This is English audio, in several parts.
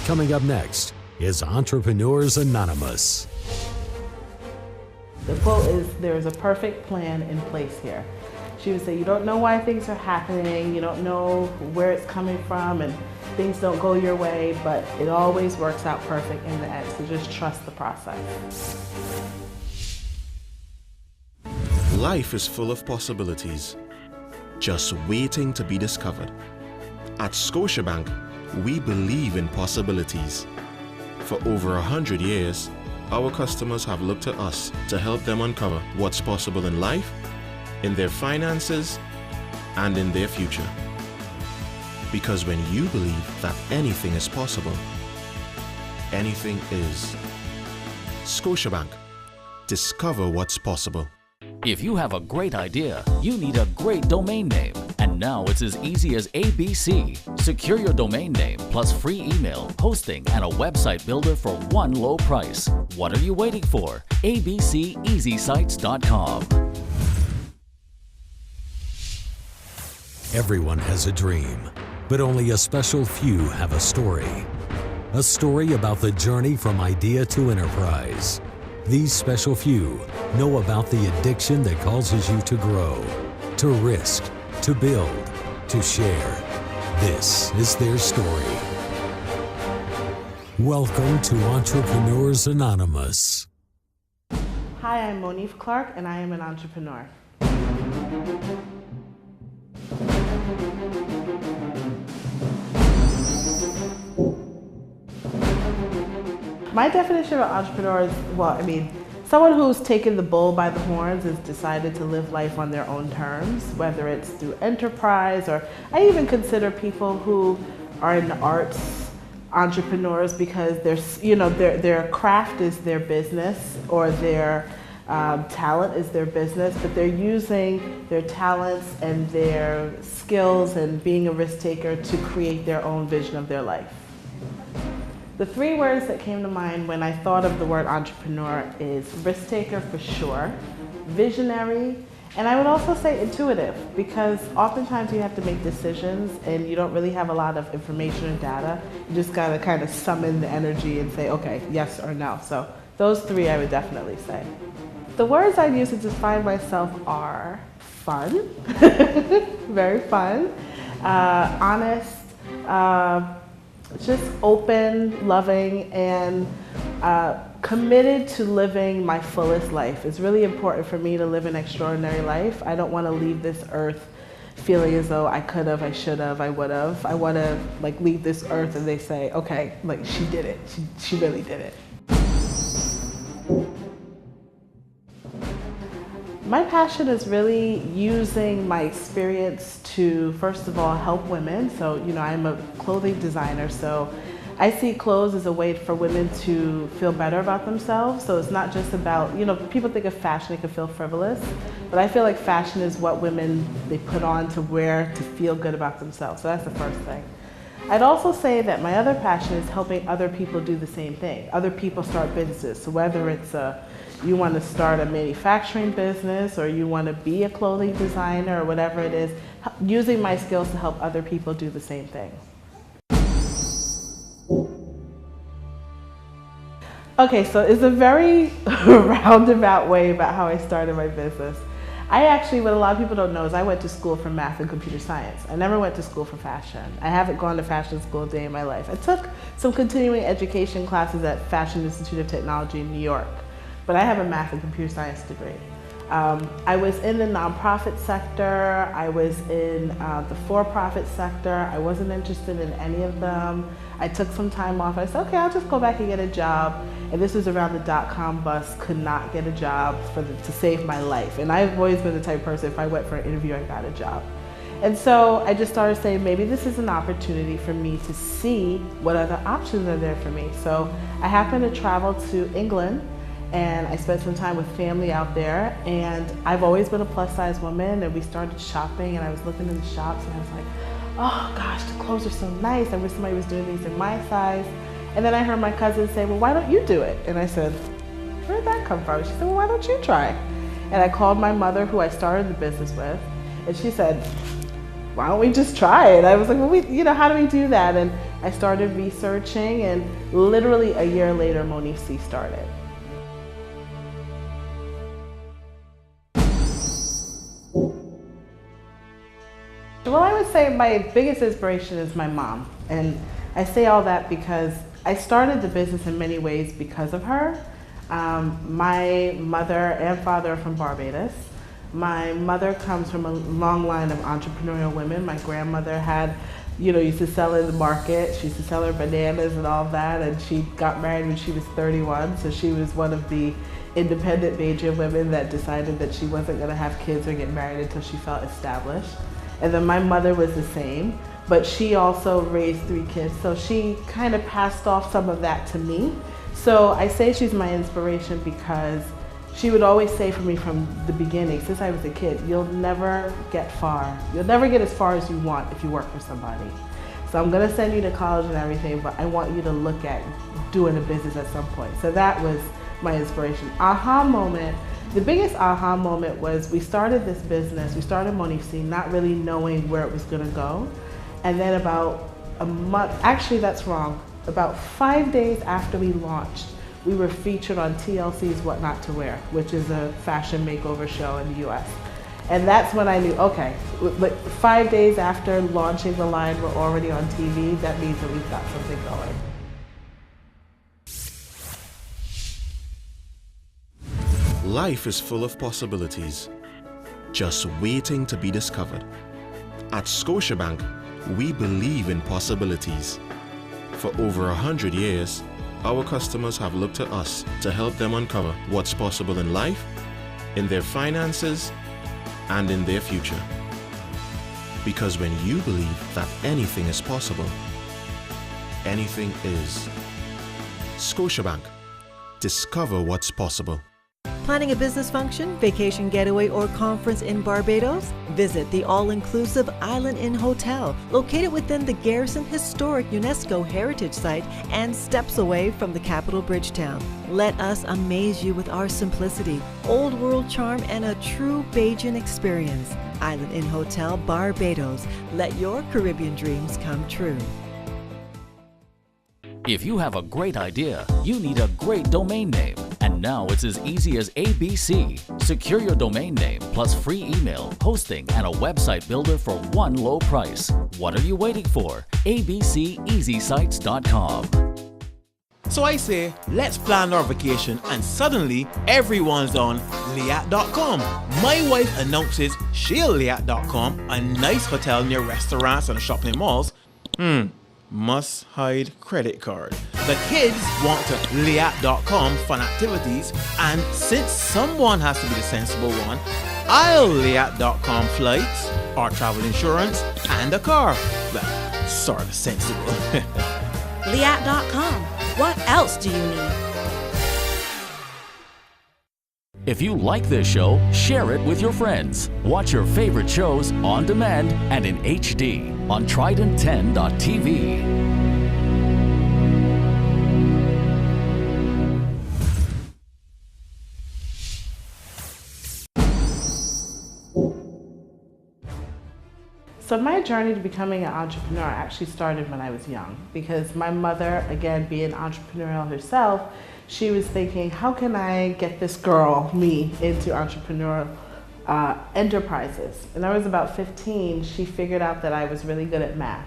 Coming up next is Entrepreneurs Anonymous. The quote is, "There is a perfect plan in place here." She would say, you don't know why things are happening, you don't know where it's coming from, and things don't go your way, but it always works out perfect in the end, so just trust the process. Life is full of possibilities, just waiting to be discovered. At Scotiabank, we believe in possibilities. For over 100 years, our customers have looked to us to help them uncover what's possible in life, in their finances, and in their future. Because when you believe that anything is possible, anything is. Scotiabank. Discover what's possible. If you have a great idea, you need a great domain name. And now it's as easy as ABC. Secure your domain name plus free email, hosting, and a website builder for one low price. What are you waiting for? abceasysites.com. Everyone has a dream, but only a special few have a story. A story about the journey from idea to enterprise. These special few know about the addiction that causes you to grow, to risk, to build, to share. This is their story. Welcome to Entrepreneurs Anonymous. Hi, I'm Monif Clarke, and I am an entrepreneur. My definition of an entrepreneur is, someone who's taken the bull by the horns has decided to live life on their own terms, whether it's through enterprise, or I even consider people who are in the arts entrepreneurs because their craft is their business, or their talent is their business, but they're using their talents and their skills and being a risk taker to create their own vision of their life. The three words that came to mind when I thought of the word entrepreneur is risk taker for sure, visionary, and I would also say intuitive, because oftentimes you have to make decisions and you don't really have a lot of information or data. You just gotta kind of summon the energy and say, okay, yes or no. So those three I would definitely say. The words I'd use to define myself are fun, very fun, honest, just open, loving, and committed to living my fullest life. It's really important for me to live an extraordinary life. I don't want to leave this earth feeling as though I could have, I should have, I would have. I want to leave this earth and they say, okay, she did it. She really did it. My passion is really using my experience to, first of all, help women. So, I'm a clothing designer, so I see clothes as a way for women to feel better about themselves. So it's not just about, people think of fashion, it can feel frivolous, but I feel like fashion is what women, they put on to wear to feel good about themselves. So that's the first thing. I'd also say that my other passion is helping other people do the same thing. Other people start businesses. So whether it's you want to start a manufacturing business, or you want to be a clothing designer, or whatever it is, using my skills to help other people do the same thing. Okay, so it's a very roundabout way about how I started my business. I actually, what a lot of people don't know is I went to school for math and computer science. I never went to school for fashion. I haven't gone to fashion school a day in my life. I took some continuing education classes at Fashion Institute of Technology in New York, but I have a math and computer science degree. I was in the nonprofit sector, I was in the for-profit sector. I wasn't interested in any of them. I took some time off. I said, okay, I'll just go back and get a job. And this was around the dot-com bust, could not get a job to save my life. And I've always been the type of person, if I went for an interview, I got a job. And so I just started saying, maybe this is an opportunity for me to see what other options are there for me. So I happened to travel to England, and I spent some time with family out there, and I've always been a plus size woman, and we started shopping, and I was looking in the shops, and I was like, oh gosh, the clothes are so nice. I wish somebody was doing these in my size. And then I heard my cousin say, well, why don't you do it? And I said, where did that come from? She said, well, why don't you try? And I called my mother, who I started the business with, and she said, why don't we just try it? I was like, well, how do we do that? And I started researching, and literally a year later, Monif C started. Well, I would say my biggest inspiration is my mom. And I say all that because I started the business in many ways because of her. My mother and father are from Barbados. My mother comes from a long line of entrepreneurial women. My grandmother had, used to sell in the market. She used to sell her bananas and all that. And she got married when she was 31. So she was one of the independent Bajan women that decided that she wasn't going to have kids or get married until she felt established. And then my mother was the same, but she also raised 3 kids. So she kind of passed off some of that to me. So I say she's my inspiration because she would always say for me from the beginning, since I was a kid, you'll never get far. You'll never get as far as you want if you work for somebody. So I'm gonna send you to college and everything, but I want you to look at doing a business at some point. So that was my inspiration. Aha moment. The biggest aha moment was we started this business, we started Monif C, not really knowing where it was gonna go. And then about a month, actually that's wrong, about 5 days after we launched, we were featured on TLC's What Not to Wear, which is a fashion makeover show in the US. And that's when I knew, okay, like 5 days after launching the line, we're already on TV, that means that we've got something going. Life is full of possibilities, just waiting to be discovered. At Scotiabank, we believe in possibilities. For over 100 years, our customers have looked to us to help them uncover what's possible in life, in their finances, and in their future. Because when you believe that anything is possible, anything is. Scotiabank, discover what's possible. Planning a business function, vacation getaway, or conference in Barbados? Visit the all-inclusive Island Inn Hotel, located within the Garrison Historic UNESCO Heritage Site and steps away from the capital Bridgetown. Let us amaze you with our simplicity, old world charm, and a true Bajan experience. Island Inn Hotel, Barbados. Let your Caribbean dreams come true. If you have a great idea, you need a great domain name. And now it's as easy as ABC. Secure your domain name plus free email, hosting, and a website builder for one low price. What are you waiting for? abceasysites.com. So I say, let's plan our vacation, and suddenly everyone's on Liat.com. My wife announces she'll Liat.com, a nice hotel near restaurants and shopping malls. Must hide credit card. The kids want to Liat.com fun activities, and since someone has to be the sensible one, I'll Liat.com flights, our travel insurance, and a car. Well, sort of sensible. Liat.com. What else do you need? If you like this show, share it with your friends. Watch your favorite shows on demand and in HD on Trident10.tv. So my journey to becoming an entrepreneur actually started when I was young, because my mother, again, being entrepreneurial herself, she was thinking, how can I get this girl, me, into entrepreneurial enterprises? And I was about 15, she figured out that I was really good at math.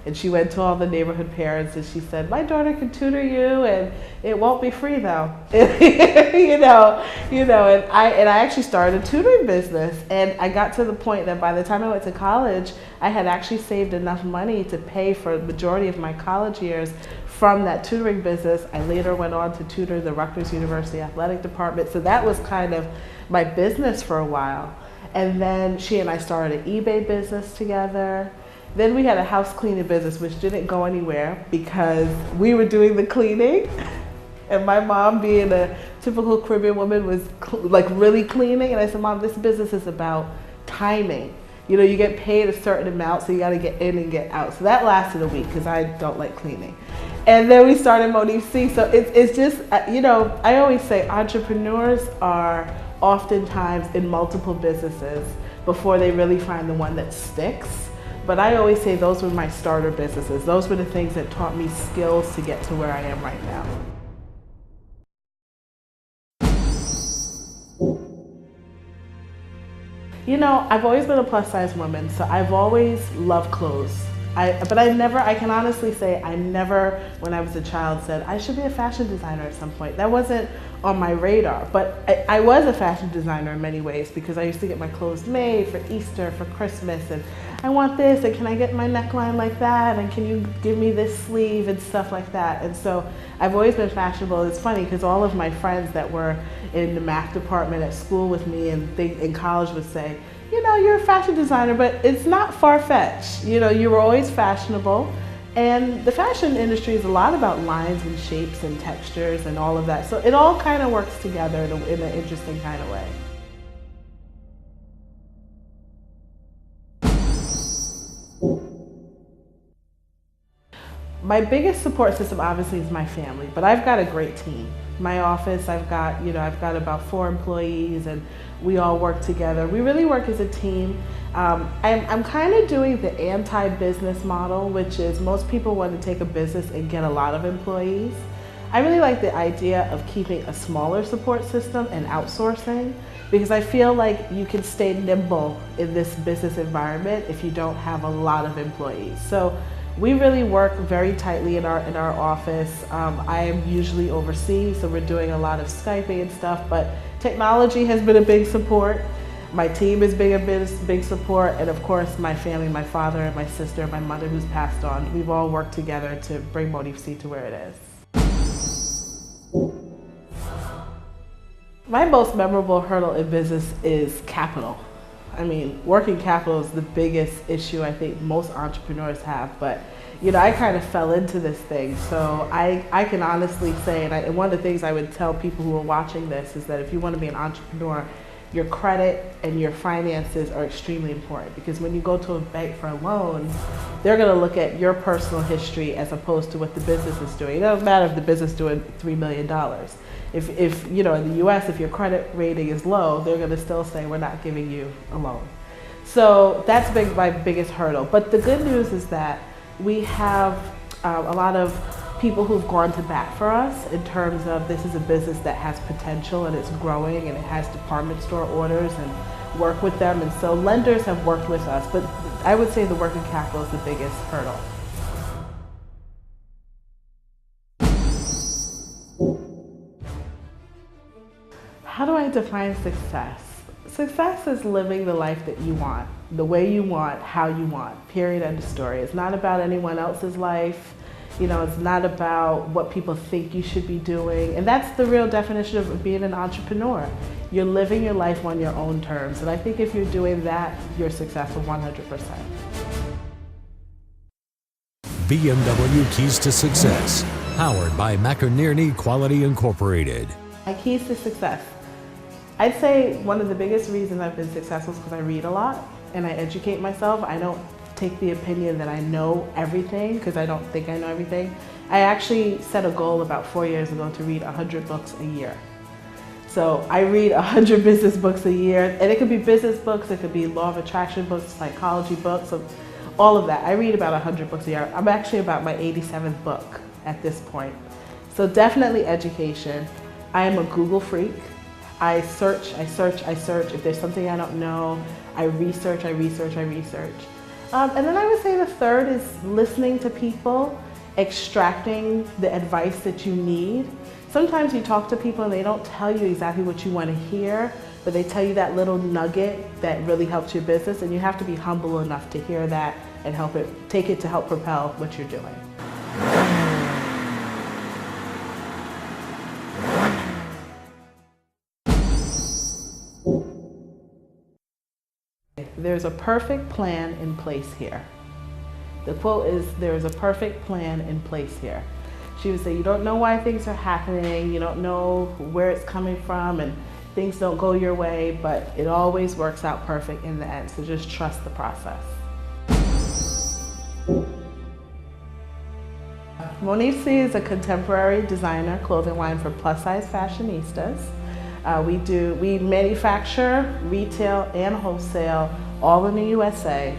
And she went to all the neighborhood parents and she said, my daughter can tutor you, and it won't be free though. And I actually started a tutoring business, and I got to the point that by the time I went to college, I had actually saved enough money to pay for the majority of my college years from that tutoring business. I later went on to tutor the Rutgers University Athletic Department, so that was kind of my business for a while. And then she and I started an eBay business together. Then we had a house cleaning business, which didn't go anywhere because we were doing the cleaning. And my mom, being a typical Caribbean woman, was like really cleaning. And I said, Mom, this business is about timing. You know, you get paid a certain amount, so you got to get in and get out. So that lasted a week because I don't like cleaning. And then we started Monif C. So it's just, I always say entrepreneurs are oftentimes in multiple businesses before they really find the one that sticks. but I always say those were my starter businesses. Those were the things that taught me skills to get to where I am right now. You know, I've always been a plus size woman, so I've always loved clothes. But I can honestly say I never, when I was a child, said I should be a fashion designer at some point. That wasn't on my radar, but I was a fashion designer in many ways because I used to get my clothes made for Easter, for Christmas, and I want this, and can I get my neckline like that, and can you give me this sleeve and stuff like that. And so I've always been fashionable. It's funny because all of my friends that were in the math department at school with me and in college would say, you know, you're a fashion designer, but it's not far-fetched. You know, you were always fashionable. And the fashion industry is a lot about lines and shapes and textures and all of that. So it all kind of works together in an interesting kind of way. My biggest support system obviously is my family, but I've got a great team. My office, I've got about 4 employees, and we all work together. We really work as a team. I'm kind of doing the anti-business model, which is most people want to take a business and get a lot of employees. I really like the idea of keeping a smaller support system and outsourcing, because I feel like you can stay nimble in this business environment if you don't have a lot of employees. So we really work very tightly in our office. I am usually overseas, so we're doing a lot of Skyping and stuff, but technology has been a big support. My team has been a big support, and of course my family, my father and my sister, my mother who's passed on. We've all worked together to bring Monif to where it is. My most memorable hurdle in business is capital. I mean, working capital is the biggest issue I think most entrepreneurs have, but you know, I kind of fell into this thing. So I can honestly say, and one of the things I would tell people who are watching this is that if you want to be an entrepreneur, your credit and your finances are extremely important, because when you go to a bank for a loan, they're going to look at your personal history as opposed to what the business is doing. It doesn't matter if the business is doing $3 million. If you know, in the US, if your credit rating is low, they're going to still say, we're not giving you a loan. So that's my biggest hurdle. But the good news is that we have a lot of people who've gone to bat for us in terms of this is a business that has potential and it's growing and it has department store orders, and work with them. And so lenders have worked with us, but I would say the working capital is the biggest hurdle. How do I define success? Success is living the life that you want, the way you want, how you want, period, end of story. It's not about anyone else's life. You know, it's not about what people think you should be doing. And that's the real definition of being an entrepreneur. You're living your life on your own terms. And I think if you're doing that, you're successful 100%. BMW Keys to Success, powered by McInerney Quality Incorporated. My keys to success. I'd say one of the biggest reasons I've been successful is because I read a lot and I educate myself. I don't take the opinion that I know everything, because I don't think I know everything. I actually set a goal about 4 years ago to read 100 books a year. So I read 100 business books a year, and it could be business books, it could be law of attraction books, psychology books, all of that. I read about 100 books a year. I'm actually about my 87th book at this point. So definitely education. I am a Google freak. I search. If there's something I don't know, I research. And then I would say the third is listening to people, extracting the advice that you need. Sometimes you talk to people and they don't tell you exactly what you want to hear, but they tell you that little nugget that really helps your business, and you have to be humble enough to hear that and take it to help propel what you're doing. There's a perfect plan in place here. The quote is, there's a perfect plan in place here. She would say, you don't know why things are happening, you don't know where it's coming from, and things don't go your way, but it always works out perfect in the end, so just trust the process. Monif is a contemporary designer clothing line for plus-size fashionistas. We manufacture, retail, and wholesale all in the USA.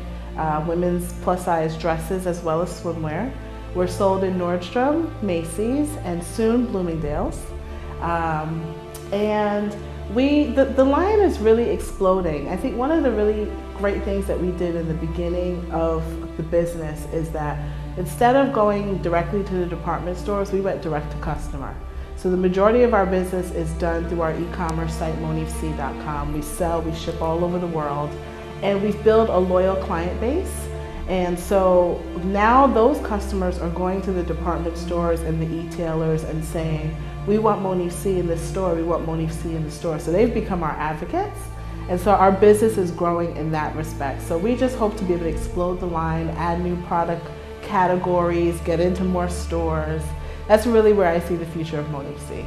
women's plus-size dresses as well as swimwear. We're sold in Nordstrom, Macy's, and soon Bloomingdale's. And the line is really exploding. I think one of the really great things that we did in the beginning of the business is that instead of going directly to the department stores, we went direct to customer. So the majority of our business is done through our e-commerce site, monifc.com. We sell, we ship all over the world, and we've built a loyal client base. And so now those customers are going to the department stores and the e-tailers and saying, we want Monif C in this store, we want Monif C in the store. So they've become our advocates. And so our business is growing in that respect. So we just hope to be able to explode the line, add new product categories, get into more stores. That's really where I see the future of Monif C.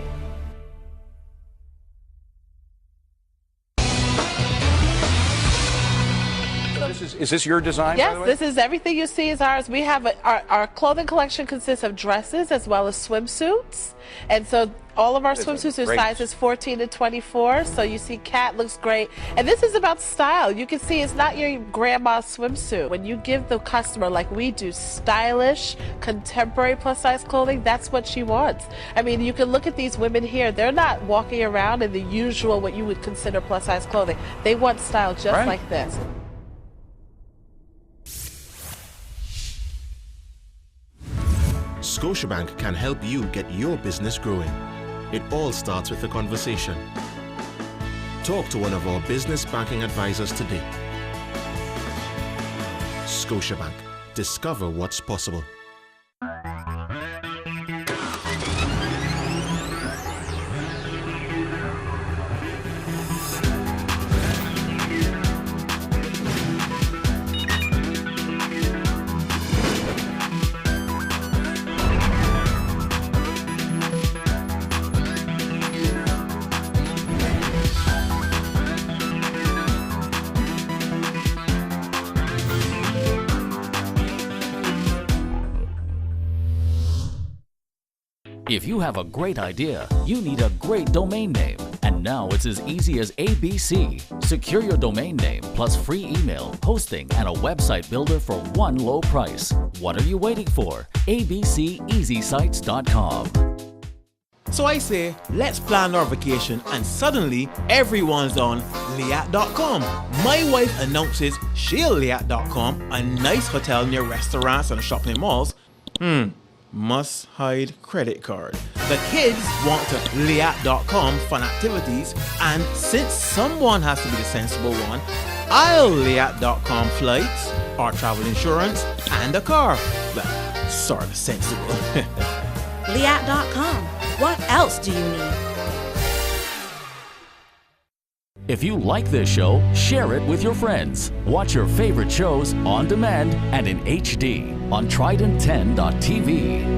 Is this your design? Yes, by the way? this is everything you see is ours. We have our clothing collection consists of dresses as well as swimsuits. And so all of our swimsuits are sizes 14 to 24. So you see Kat looks great. And this is about style. You can see it's not your grandma's swimsuit. When you give the customer, like we do, stylish, contemporary plus size clothing, that's what she wants. I mean, you can look at these women here. They're not walking around in the usual, what you would consider plus size clothing. They want style just like this. Scotiabank can help you get your business growing. It all starts with a conversation. Talk to one of our business banking advisors today. Scotiabank. Discover what's possible. If you have a great idea, you need a great domain name. And now it's as easy as ABC. Secure your domain name plus free email, hosting, and a website builder for one low price. What are you waiting for? abceasysites.com. So I say, let's plan our vacation, and suddenly everyone's on Liat.com. My wife announces she'll Liat.com, a nice hotel near restaurants and shopping malls. Must hide credit card. The kids want to Liat.com fun activities, and since someone has to be the sensible one, I'll Liat.com flights, our travel insurance, and a car. Well, sort of sensible. Liat.com. What else do you need? If you like this show, share it with your friends. Watch your favorite shows on demand and in HD on Trident10.tv.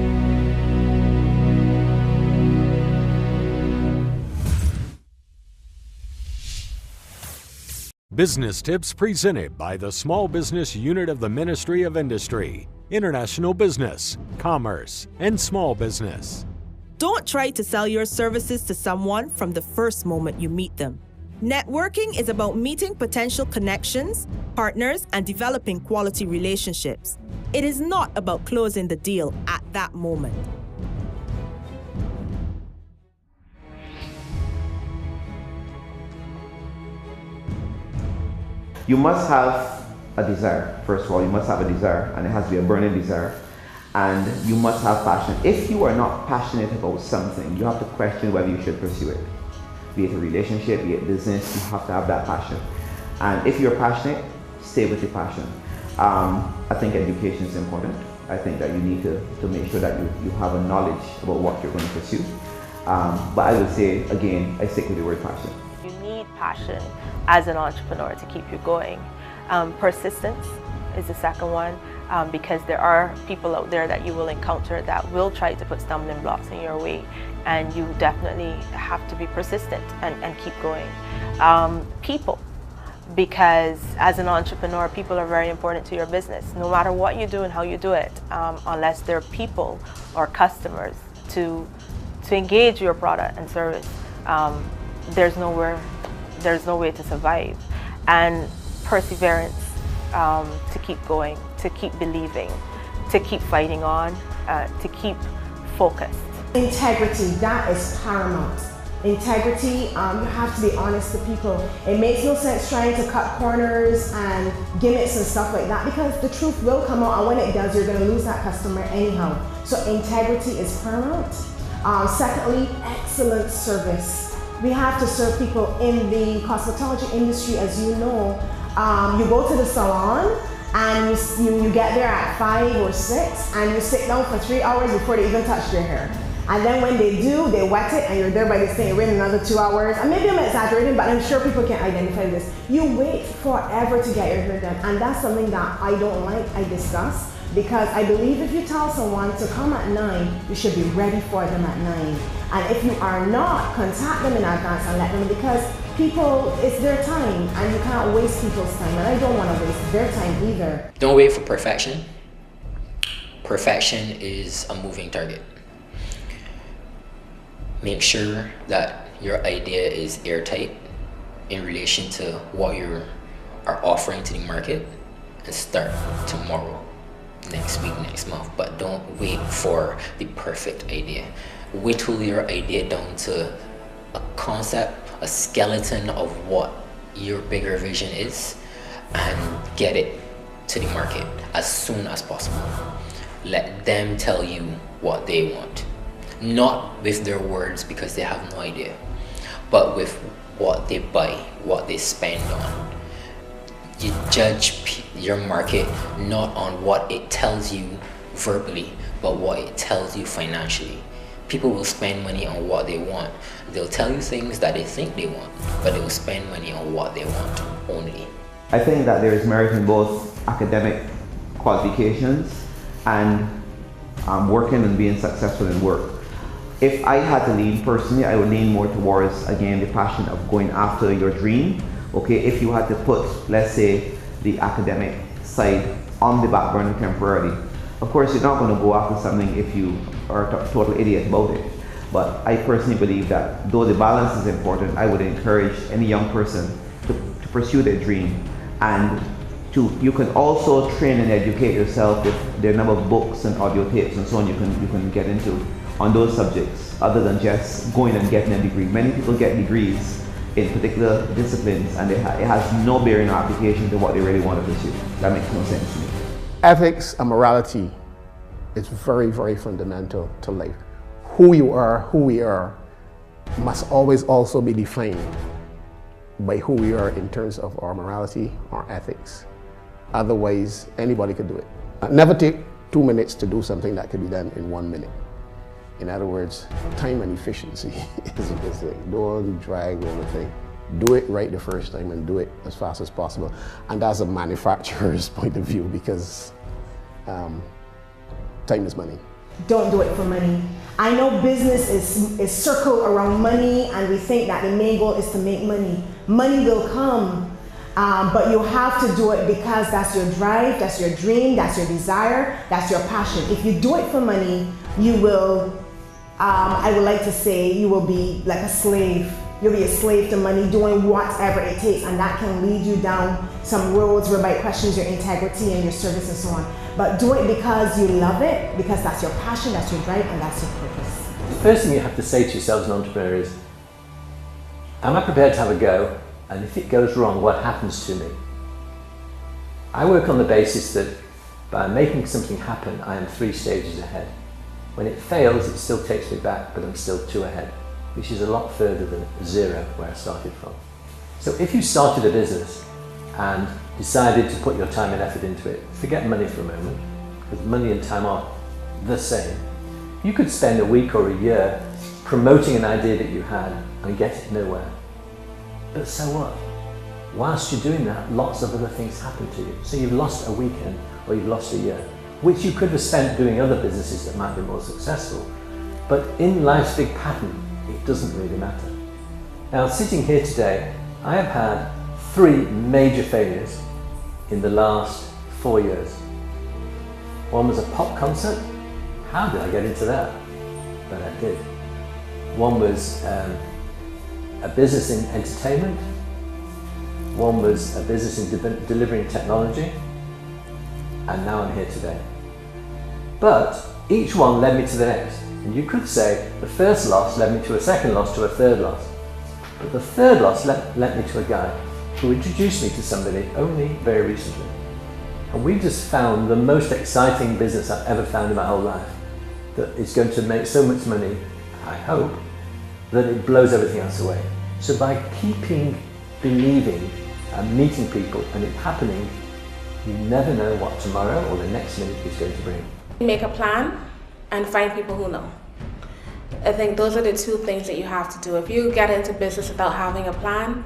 Business Tips presented by the Small Business Unit of the Ministry of Industry, International Business, Commerce, and Small Business. Don't try to sell your services to someone from the first moment you meet them. Networking is about meeting potential connections, partners, and developing quality relationships. It is not about closing the deal at that moment. You must have a desire. First of all, you must have a desire, and it has to be a burning desire. And you must have passion. If you are not passionate about something, you have to question whether you should pursue it. Be it a relationship, be it business, you have to have that passion. And if you're passionate, stay with your passion. I think education is important. I think that you need to make sure that you have a knowledge about what you're going to pursue. But I would say, again, I stick with the word passion. You need passion as an entrepreneur to keep you going. Persistence is the second one. Because there are people out there that you will encounter that will try to put stumbling blocks in your way, and you definitely have to be persistent and keep going. People, because as an entrepreneur, people are very important to your business. No matter what you do and how you do it, unless they're people or customers to engage your product and service, there's no way to survive. And perseverance to keep going, to keep believing, to keep fighting on, to keep focused. Integrity, that is paramount. Integrity, you have to be honest to people. It makes no sense trying to cut corners and gimmicks and stuff like that, because the truth will come out, and when it does, you're going to lose that customer anyhow. So integrity is paramount. Secondly, excellent service. We have to serve people in the cosmetology industry, as you know. You go to the salon and you get there at 5 or 6 and you sit down for 3 hours before they even touch your hair. And then when they do, they wet it and you're there by the same ring another 2 hours. And maybe I'm exaggerating, but I'm sure people can identify this. You wait forever to get your hair done. And that's something that I don't like, I discuss. Because I believe if you tell someone to come at 9, you should be ready for them at 9. And if you are not, contact them in advance and let them, because people, it's their time and you can't waste people's time. And I don't want to waste their time either. Don't wait for perfection. Perfection is a moving target. Make sure that your idea is airtight in relation to what you are offering to the market, and start tomorrow, next week, next month. But don't wait for the perfect idea. Whittle your idea down to a concept, a skeleton of what your bigger vision is, and get it to the market as soon as possible. Let them tell you what they want. Not with their words, because they have no idea, but with what they buy, what they spend on. You judge your market not on what it tells you verbally, but what it tells you financially. People will spend money on what they want. They'll tell you things that they think they want, but they will spend money on what they want only. I think that there is merit in both academic qualifications and working and being successful in work. If I had to lean personally, I would lean more towards, again, the passion of going after your dream. Okay, if you had to put, let's say, the academic side on the back burner temporarily, of course you're not going to go after something if you are a total idiot about it. But I personally believe that though the balance is important, I would encourage any young person to pursue their dream. And you can also train and educate yourself with the number of books and audio tapes and so on you can get into on those subjects, other than just going and getting a degree. Many people get degrees in particular disciplines and it has no bearing or application to what they really want to pursue. That makes no sense to me. Ethics and morality is very, very fundamental to life. Who you are, who we are, must always also be defined by who we are in terms of our morality, our ethics. Otherwise, anybody could do it. Never take 2 minutes to do something that could be done in 1 minute. In other words, time and efficiency is a good thing. Don't drag over the thing. Do it right the first time and do it as fast as possible. And that's a manufacturer's point of view, because time is money. Don't do it for money. I know business is circled around money, and we think that the main goal is to make money. Money will come, but you have to do it because that's your drive, that's your dream, that's your desire, that's your passion. If you do it for money, you will, I would like to say, you will be like a slave. You'll be a slave to money, doing whatever it takes, and that can lead you down some roads whereby it questions your integrity and your service and so on. But do it because you love it, because that's your passion, that's your drive, and that's your purpose. The first thing you have to say to yourself as an entrepreneur is, am I prepared to have a go? And if it goes wrong, what happens to me? I work on the basis that by making something happen, I am 3 stages ahead. When it fails, it still takes me back, but I'm still 2 ahead, which is a lot further than 0 where I started from. So if you started a business and decided to put your time and effort into it, forget money for a moment, because money and time are the same. You could spend a week or a year promoting an idea that you had and get it nowhere. But so what? Whilst you're doing that, lots of other things happen to you. So you've lost a weekend or you've lost a year, which you could have spent doing other businesses that might be more successful. But in life's big pattern, it doesn't really matter. Now, sitting here today, I have had 3 major failures in the last 4 years. One was a pop concert. How did I get into that? But I did. One was a business in entertainment. One was a business in delivering technology, and now I'm here today. But each one led me to the next. And you could say the first loss led me to a second loss to a third loss. But the third loss led me to a guy who introduced me to somebody only very recently. And we just found the most exciting business I've ever found in my whole life, that is going to make so much money, I hope, that it blows everything else away. So by keeping believing and meeting people and it happening, you never know what tomorrow or the next minute is going to bring. Make a plan and find people who know. I think those are the two things that you have to do. If you get into business without having a plan,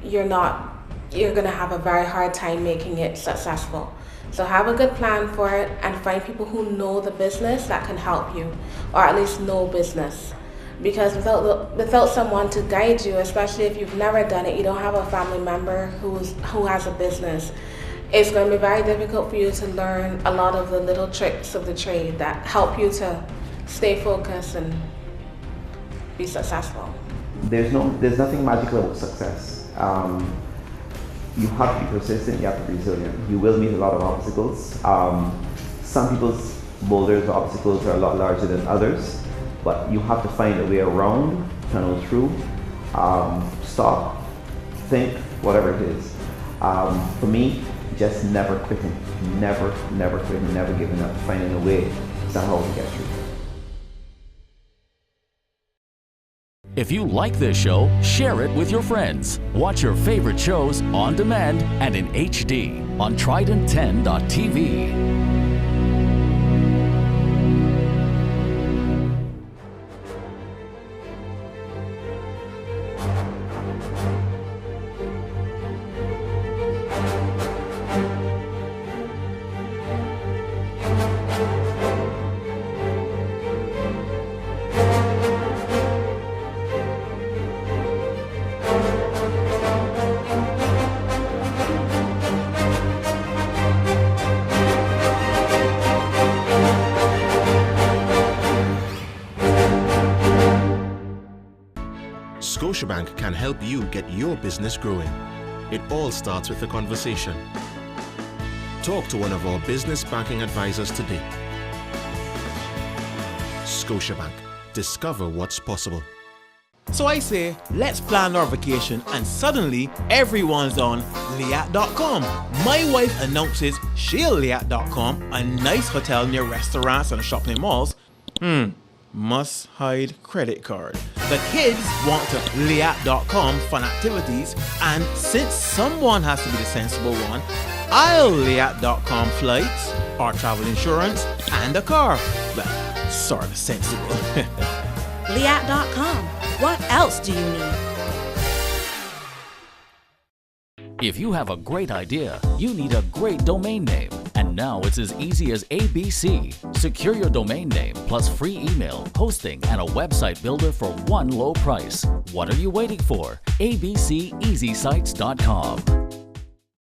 you're going to have a very hard time making it successful. So have a good plan for it and find people who know the business that can help you, or at least know business. Because without someone to guide you, especially if you've never done it, you don't have a family member who has a business, it's going to be very difficult for you to learn a lot of the little tricks of the trade that help you to stay focused and be successful. There's nothing magical about success. You have to be persistent, you have to be resilient. You will meet a lot of obstacles. Some people's boulders or obstacles are a lot larger than others, but you have to find a way around, tunnel through, stop, think, whatever it is. For me, just never quitting, never quitting, never giving up, finding a way somehow to get through. If you like this show, share it with your friends. Watch your favorite shows on demand and in HD on Trident10.tv. Scotiabank can help you get your business growing. It all starts with a conversation. Talk to one of our business banking advisors today. Scotiabank. Discover what's possible. So I say, let's plan our vacation, and suddenly everyone's on Liat.com. My wife announces she'll Liat.com, a nice hotel near restaurants and shopping malls. Must hide credit card. The kids want to Liat.com fun activities, and since someone has to be the sensible one, I'll Liat.com flights, or travel insurance, and a car. Well, sort of sensible. Liat.com. What else do you need? If you have a great idea, you need a great domain name. And now it's as easy as ABC. Secure your domain name plus free email, hosting, and a website builder for one low price. What are you waiting for? abceeasysites.com.